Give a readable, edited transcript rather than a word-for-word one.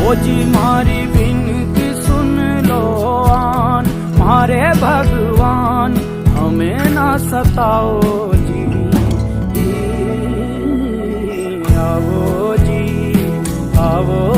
ओ जी मारी विनती सुन लो आन, मारे भगवान हमें ना सताओ जी। आओ जी आओ